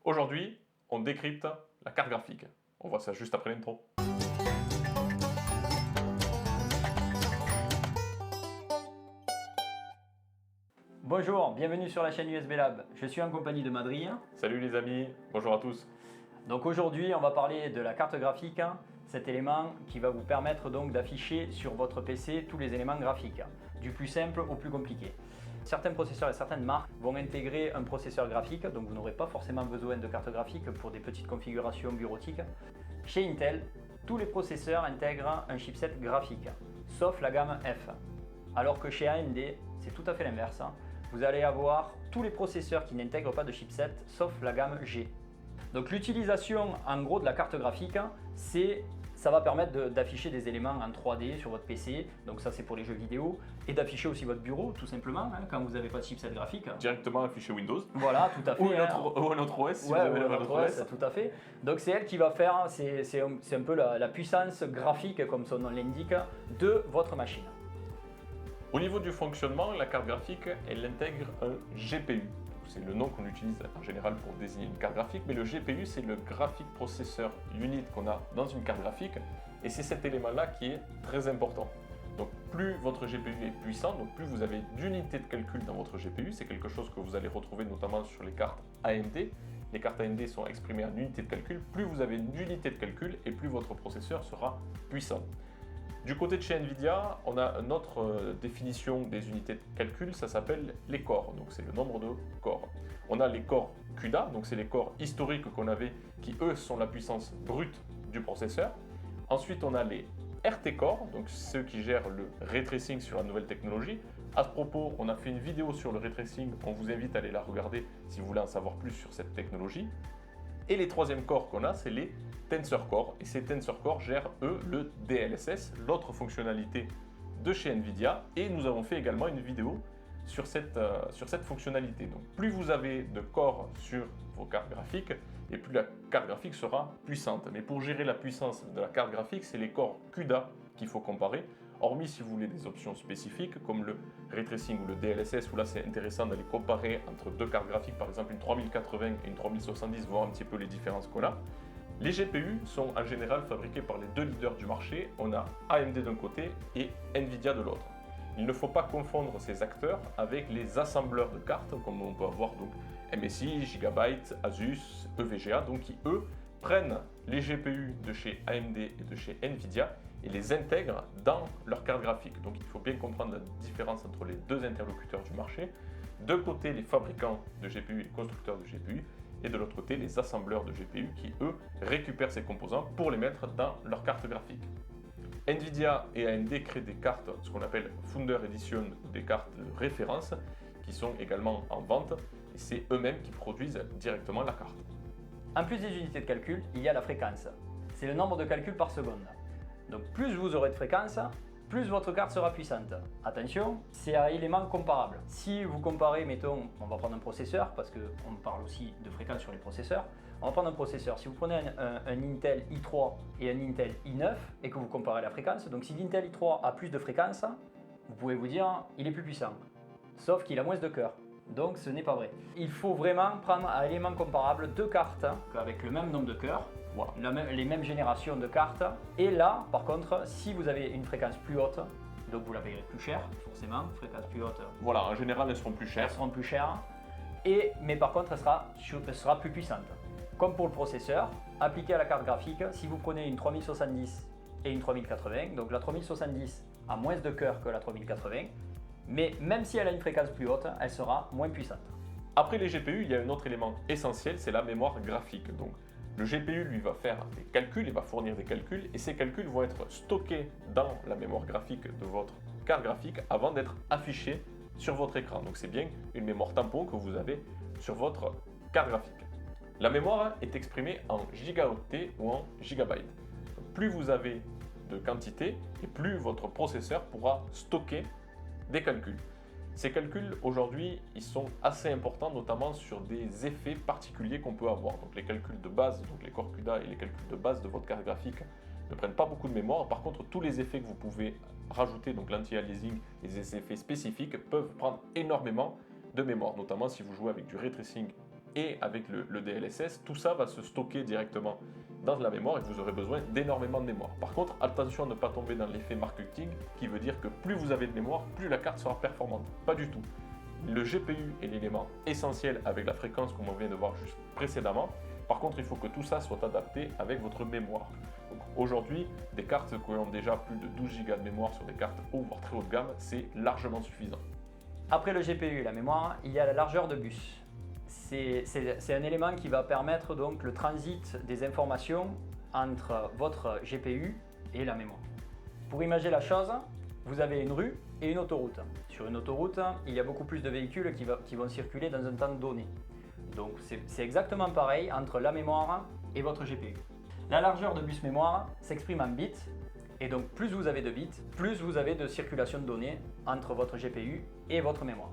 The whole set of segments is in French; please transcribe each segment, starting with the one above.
Aujourd'hui, on décrypte la carte graphique. On voit ça juste après l'intro. Bonjour, bienvenue sur la chaîne USB Lab. Je suis en compagnie de Madrid. Salut les amis, bonjour à tous. Donc aujourd'hui, on va parler de la carte graphique, cet élément qui va vous permettre donc d'afficher sur votre PC tous les éléments graphiques, du plus simple au plus compliqué. Certains processeurs et certaines marques vont intégrer un processeur graphique, donc vous n'aurez pas forcément besoin de carte graphique pour des petites configurations bureautiques. Chez Intel, tous les processeurs intègrent un chipset graphique, sauf la gamme F. Alors que chez AMD, c'est tout à fait l'inverse. Vous allez avoir tous les processeurs qui n'intègrent pas de chipset, sauf la gamme G. Donc l'utilisation en gros de la carte graphique, ça va permettre d'afficher des éléments en 3D sur votre PC, donc ça c'est pour les jeux vidéo, et d'afficher aussi votre bureau tout simplement, quand vous n'avez pas de chipset graphique. Directement afficher Windows. Voilà, tout à fait. Ou un autre OS si vous avez un autre OS. Tout à fait. Donc c'est elle qui va faire, c'est un peu la puissance graphique, comme son nom l'indique, de votre machine. Au niveau du fonctionnement, la carte graphique, elle intègre un GPU. C'est le nom qu'on utilise en général pour désigner une carte graphique, mais le GPU, c'est le Graphic Processor Unit qu'on a dans une carte graphique, et c'est cet élément-là qui est très important. Donc plus votre GPU est puissant, donc plus vous avez d'unités de calcul dans votre GPU, c'est quelque chose que vous allez retrouver notamment sur les cartes AMD. Les cartes AMD sont exprimées en unités de calcul, plus vous avez d'unités de calcul et plus votre processeur sera puissant. Du côté de chez Nvidia, on a une autre définition des unités de calcul, ça s'appelle les corps, donc c'est le nombre de corps. On a les corps CUDA, donc c'est les corps historiques qu'on avait, qui eux sont la puissance brute du processeur. Ensuite on a les RT Core, donc ceux qui gèrent le ray tracing sur la nouvelle technologie. À ce propos, on a fait une vidéo sur le ray tracing, on vous invite à aller la regarder si vous voulez en savoir plus sur cette technologie. Et les troisièmes corps qu'on a, c'est les Tensor Core. Et ces Tensor Core gèrent, eux, le DLSS, l'autre fonctionnalité de chez Nvidia. Et nous avons fait également une vidéo sur cette fonctionnalité. Donc plus vous avez de corps sur vos cartes graphiques, et plus la carte graphique sera puissante. Mais pour gérer la puissance de la carte graphique, c'est les corps CUDA qu'il faut comparer. Hormis si vous voulez des options spécifiques comme le ray tracing ou le DLSS, où là c'est intéressant d'aller comparer entre deux cartes graphiques, par exemple une 3080 et une 3070, voir un petit peu les différences qu'on a. Les GPU sont en général fabriqués par les deux leaders du marché. On a AMD d'un côté et Nvidia de l'autre. Il ne faut pas confondre ces acteurs avec les assembleurs de cartes, comme on peut avoir donc MSI, Gigabyte, Asus, EVGA, donc qui eux prennent les GPU de chez AMD et de chez Nvidia et les intègrent dans leur carte graphique. Donc il faut bien comprendre la différence entre les deux interlocuteurs du marché. D'un côté, les fabricants de GPU et les constructeurs de GPU, et de l'autre côté, les assembleurs de GPU qui, eux, récupèrent ces composants pour les mettre dans leur carte graphique. Nvidia et AMD créent des cartes, ce qu'on appelle Founder Edition, ou des cartes de référence, qui sont également en vente, et c'est eux-mêmes qui produisent directement la carte. En plus des unités de calcul, il y a la fréquence. C'est le nombre de calculs par seconde. Donc plus vous aurez de fréquence, plus votre carte sera puissante. Attention, c'est à éléments comparables. Si vous comparez, mettons, on va prendre un processeur, parce qu'on parle aussi de fréquence sur les processeurs. On va prendre un processeur. Si vous prenez un Intel i3 et un Intel i9 et que vous comparez la fréquence, donc si l'Intel i3 a plus de fréquence, vous pouvez vous dire il est plus puissant. Sauf qu'il a moins de cœur. Donc ce n'est pas vrai. Il faut vraiment prendre à éléments comparables deux cartes avec le même nombre de cœurs, les mêmes générations de cartes. Et là, par contre, si vous avez une fréquence plus haute, donc vous la payerez plus cher, forcément, fréquence plus haute. Voilà, en général, elles seront plus chères. Elles seront plus chères, mais par contre, elle sera plus puissante. Comme pour le processeur, appliqué à la carte graphique, si vous prenez une 3070 et une 3080, donc la 3070 a moins de cœurs que la 3080, mais même si elle a une fréquence plus haute, elle sera moins puissante. Après les GPU, il y a un autre élément essentiel, c'est la mémoire graphique. Donc, le GPU, lui, va faire des calculs, il va fournir des calculs, et ces calculs vont être stockés dans la mémoire graphique de votre carte graphique avant d'être affichés sur votre écran. Donc, c'est bien une mémoire tampon que vous avez sur votre carte graphique. La mémoire est exprimée en gigaoctets ou en gigabytes. Donc, plus vous avez de quantité, et plus votre processeur pourra stocker des calculs. Ces calculs, aujourd'hui, ils sont assez importants, notamment sur des effets particuliers qu'on peut avoir. Donc les calculs de base, donc les corps CUDA et les calculs de base de votre carte graphique ne prennent pas beaucoup de mémoire. Par contre, tous les effets que vous pouvez rajouter, donc l'anti-aliasing et les effets spécifiques, peuvent prendre énormément de mémoire, notamment si vous jouez avec du ray tracing et avec le DLSS, tout ça va se stocker directement dans la mémoire et vous aurez besoin d'énormément de mémoire. Par contre, attention à ne pas tomber dans l'effet marketing qui veut dire que plus vous avez de mémoire, plus la carte sera performante. Pas du tout. Le GPU est l'élément essentiel avec la fréquence comme on vient de voir juste précédemment. Par contre, il faut que tout ça soit adapté avec votre mémoire. Aujourd'hui, des cartes qui ont déjà plus de 12 Go de mémoire sur des cartes haut voire très haut de gamme, c'est largement suffisant. Après le GPU et la mémoire, il y a la largeur de bus. C'est un élément qui va permettre donc le transit des informations entre votre GPU et la mémoire. Pour imaginer la chose, vous avez une rue et une autoroute. Sur une autoroute, il y a beaucoup plus de véhicules qui vont circuler dans un temps donné. Donc c'est exactement pareil entre la mémoire et votre GPU. La largeur de bus mémoire s'exprime en bits, et donc plus vous avez de bits, plus vous avez de circulation de données entre votre GPU et votre mémoire.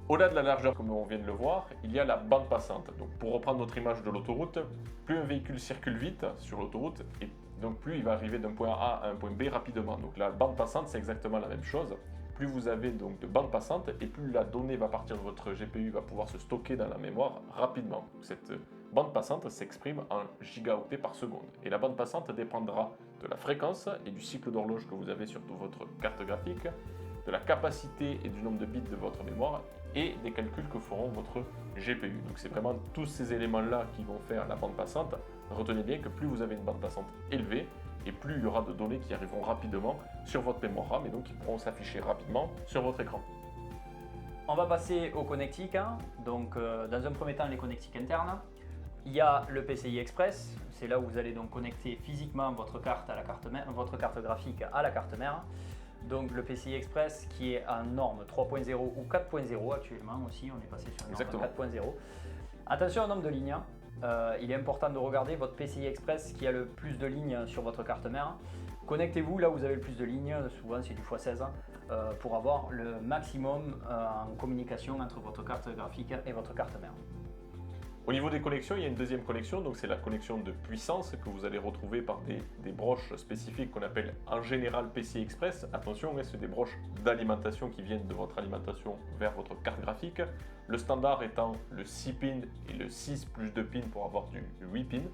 Au-delà de la largeur, comme on vient de le voir, il y a la bande passante. Donc pour reprendre notre image de l'autoroute, plus un véhicule circule vite sur l'autoroute, et donc plus il va arriver d'un point A à un point B rapidement. Donc la bande passante, c'est exactement la même chose. Plus vous avez donc de bande passante et plus la donnée va partir de votre GPU, va pouvoir se stocker dans la mémoire rapidement. Cette bande passante s'exprime en gigaoctets par seconde. Et la bande passante dépendra de la fréquence et du cycle d'horloge que vous avez sur votre carte graphique, de la capacité et du nombre de bits de votre mémoire et des calculs que feront votre GPU. Donc c'est vraiment tous ces éléments-là qui vont faire la bande passante. Retenez bien que plus vous avez une bande passante élevée, et plus il y aura de données qui arriveront rapidement sur votre mémoire RAM et donc qui pourront s'afficher rapidement sur votre écran. On va passer aux connectiques. Donc dans un premier temps, les connectiques internes. Il y a le PCI Express, c'est là où vous allez donc connecter physiquement votre carte votre carte graphique à la carte mère. Donc le PCI Express qui est en norme 3.0 ou 4.0 actuellement aussi, on est passé sur une norme 4.0. Attention au nombre de lignes. Il est important de regarder votre PCI Express qui a le plus de lignes sur votre carte mère. Connectez-vous là où vous avez le plus de lignes, souvent c'est du x16, pour avoir le maximum en communication entre votre carte graphique et votre carte mère. Au niveau des connexions, il y a une deuxième connexion, donc c'est la connexion de puissance que vous allez retrouver par des broches spécifiques qu'on appelle en général PCI Express. Attention, c'est des broches d'alimentation qui viennent de votre alimentation vers votre carte graphique. Le standard étant le 6 pins et le 6 plus 2 pins pour avoir du 8 pins.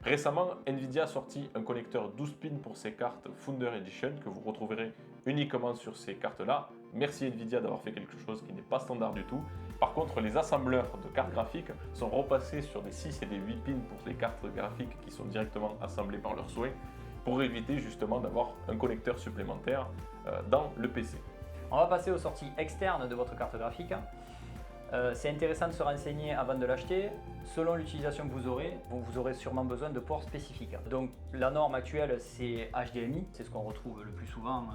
Récemment, Nvidia a sorti un connecteur 12 pins pour ses cartes Founder Edition que vous retrouverez uniquement sur ces cartes-là. Merci Nvidia d'avoir fait quelque chose qui n'est pas standard du tout. Par contre, les assembleurs de cartes graphiques sont repassés sur des 6 et des 8 pins pour les cartes graphiques qui sont directement assemblées par leur souhait pour éviter justement d'avoir un connecteur supplémentaire dans le PC. On va passer aux sorties externes de votre carte graphique. C'est intéressant de se renseigner avant de l'acheter. Selon l'utilisation que vous aurez sûrement besoin de ports spécifiques. Donc la norme actuelle c'est HDMI, c'est ce qu'on retrouve le plus souvent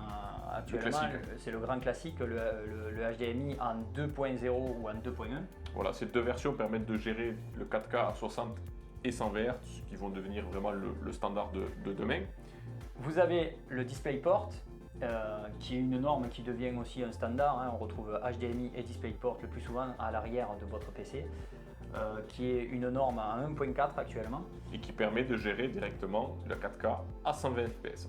actuellement. C'est le grand classique, le HDMI en 2.0 ou en 2.1. Voilà, ces deux versions permettent de gérer le 4K à 60 et 100 Hz, qui vont devenir vraiment le standard de demain. Vous avez le DisplayPort, qui est une norme qui devient aussi un standard. On retrouve HDMI et DisplayPort le plus souvent à l'arrière de votre PC, qui est une norme à 1.4 actuellement. Et qui permet de gérer directement le 4K à 120 fps.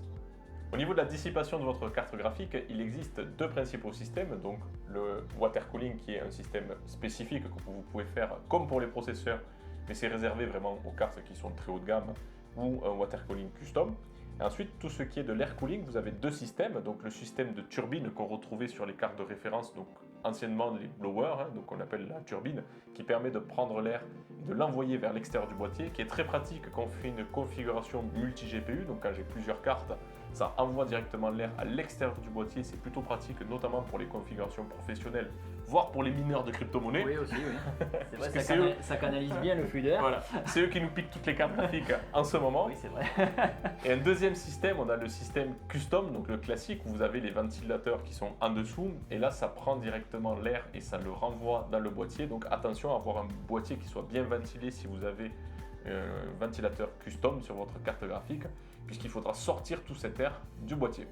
Au niveau de la dissipation de votre carte graphique, il existe deux principaux systèmes, donc le water cooling qui est un système spécifique que vous pouvez faire comme pour les processeurs, mais c'est réservé vraiment aux cartes qui sont très haut de gamme, ou un water cooling custom. Et ensuite, tout ce qui est de l'air cooling, vous avez deux systèmes, donc le système de turbine qu'on retrouvait sur les cartes de référence, donc anciennement les blowers, donc on appelle la turbine, qui permet de prendre l'air et de l'envoyer vers l'extérieur du boîtier, qui est très pratique quand on fait une configuration multi-GPU, donc quand j'ai plusieurs cartes, ça envoie directement l'air à l'extérieur du boîtier, c'est plutôt pratique, notamment pour les configurations professionnelles, voire pour les mineurs de crypto-monnaies. Oui, aussi, oui. C'est vrai, ça canalise bien le flux d'air. Voilà, c'est eux qui nous piquent toutes les cartes graphiques en ce moment. Oui, c'est vrai. Et un deuxième système, on a le système custom, donc le classique, où vous avez les ventilateurs qui sont en dessous, et là, ça prend directement l'air et ça le renvoie dans le boîtier. Donc attention à avoir un boîtier qui soit bien ventilé si vous avez un ventilateur custom sur votre carte graphique, puisqu'il faudra sortir tout cet air du boîtier.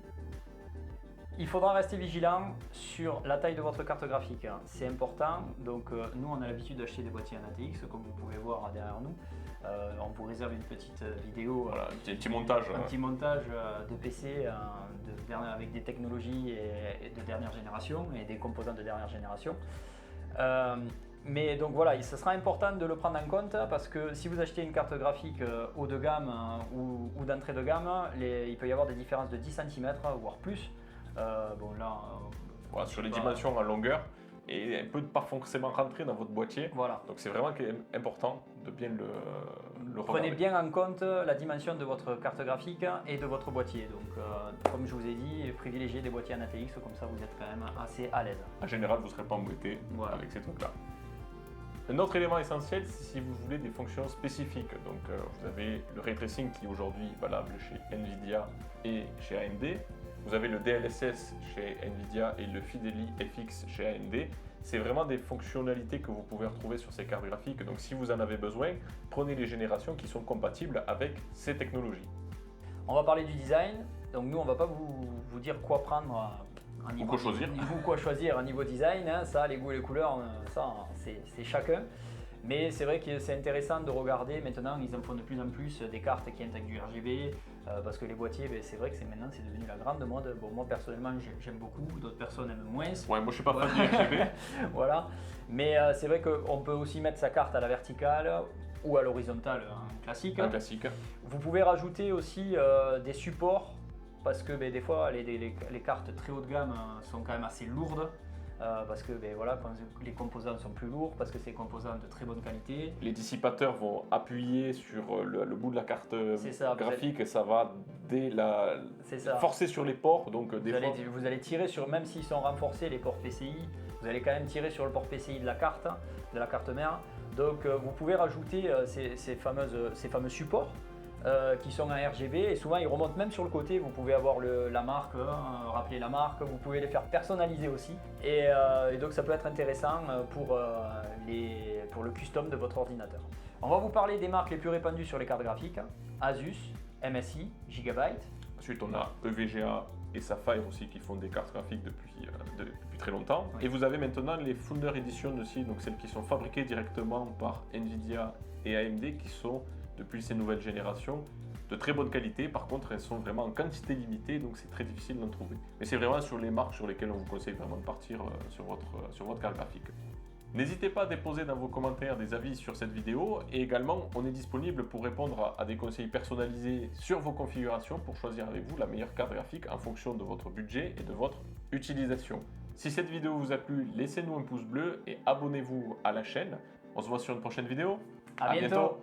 Il faudra rester vigilant sur la taille de votre carte graphique, c'est important. Donc nous on a l'habitude d'acheter des boîtiers en ATX comme vous pouvez voir derrière nous. On vous réserve une petite vidéo, voilà, un petit montage, petit montage de PC avec des technologies de dernière génération et des composants de dernière génération. Mais donc voilà, ce sera important de le prendre en compte parce que si vous achetez une carte graphique haut de gamme ou d'entrée de gamme, il peut y avoir des différences de 10 cm voire plus. Bon là, voilà, sur les dimensions en longueur, et elle ne peut pas forcément rentrer dans votre boîtier. Voilà. Donc c'est vraiment important de bien le Prenez regarder. bien en compte la dimension de votre carte graphique et de votre boîtier. Donc comme je vous ai dit, privilégiez des boîtiers en ATX, comme ça vous êtes quand même assez à l'aise. En général, vous ne serez pas embêté Voilà. avec ces trucs-là. Un autre élément essentiel, c'est si vous voulez des fonctions spécifiques. Donc vous avez le ray tracing qui est aujourd'hui valable chez Nvidia et chez AMD. Vous avez le DLSS chez Nvidia et le Fideli FX chez AMD. C'est vraiment des fonctionnalités que vous pouvez retrouver sur ces cartes graphiques. Donc si vous en avez besoin, prenez les générations qui sont compatibles avec ces technologies. On va parler du design. Donc nous, on ne va pas vous dire quoi prendre Ou quoi choisir. Ou quoi choisir à niveau design. Hein. Ça, les goûts et les couleurs, ça, c'est chacun. Mais c'est vrai que c'est intéressant de regarder. Maintenant, ils en font de plus en plus des cartes qui intègrent du RGB. Parce que les boîtiers, c'est vrai que maintenant, c'est devenu la grande mode. Bon, moi, personnellement, j'aime beaucoup. D'autres personnes aiment moins. Ouais, moi, je ne suis pas fan du RGB. Voilà. Mais c'est vrai qu'on peut aussi mettre sa carte à la verticale ou à l'horizontale, classique. Un classique. Vous pouvez rajouter aussi des supports parce que des fois les cartes très haut de gamme sont quand même assez lourdes parce que voilà, quand les composants sont plus lourds, parce que c'est des composants de très bonne qualité. Les dissipateurs vont appuyer sur le bout de la carte graphique et ça va forcer sur les ports. Donc vous allez tirer sur, même s'ils sont renforcés les ports PCI, vous allez quand même tirer sur le port PCI de la carte mère. Donc vous pouvez rajouter ces fameux supports qui sont en RGB et souvent ils remontent même sur le côté. Vous pouvez avoir la marque, rappeler la marque, vous pouvez les faire personnaliser aussi et donc ça peut être intéressant pour le custom de votre ordinateur. On va vous parler des marques les plus répandues sur les cartes graphiques: Asus, MSI, Gigabyte. Ensuite on a EVGA et Sapphire aussi qui font des cartes graphiques depuis très longtemps. Oui. Et vous avez maintenant les Founder Edition aussi, donc celles qui sont fabriquées directement par Nvidia et AMD, qui sont depuis ces nouvelles générations de très bonne qualité. Par contre, elles sont vraiment en quantité limitée, donc c'est très difficile d'en trouver. Mais c'est vraiment sur les marques sur lesquelles on vous conseille vraiment de partir sur votre carte graphique. N'hésitez pas à déposer dans vos commentaires des avis sur cette vidéo et également on est disponible pour répondre à des conseils personnalisés sur vos configurations pour choisir avec vous la meilleure carte graphique en fonction de votre budget et de votre utilisation. Si cette vidéo vous a plu, laissez-nous un pouce bleu et abonnez-vous à la chaîne. On se voit sur une prochaine vidéo. À bientôt.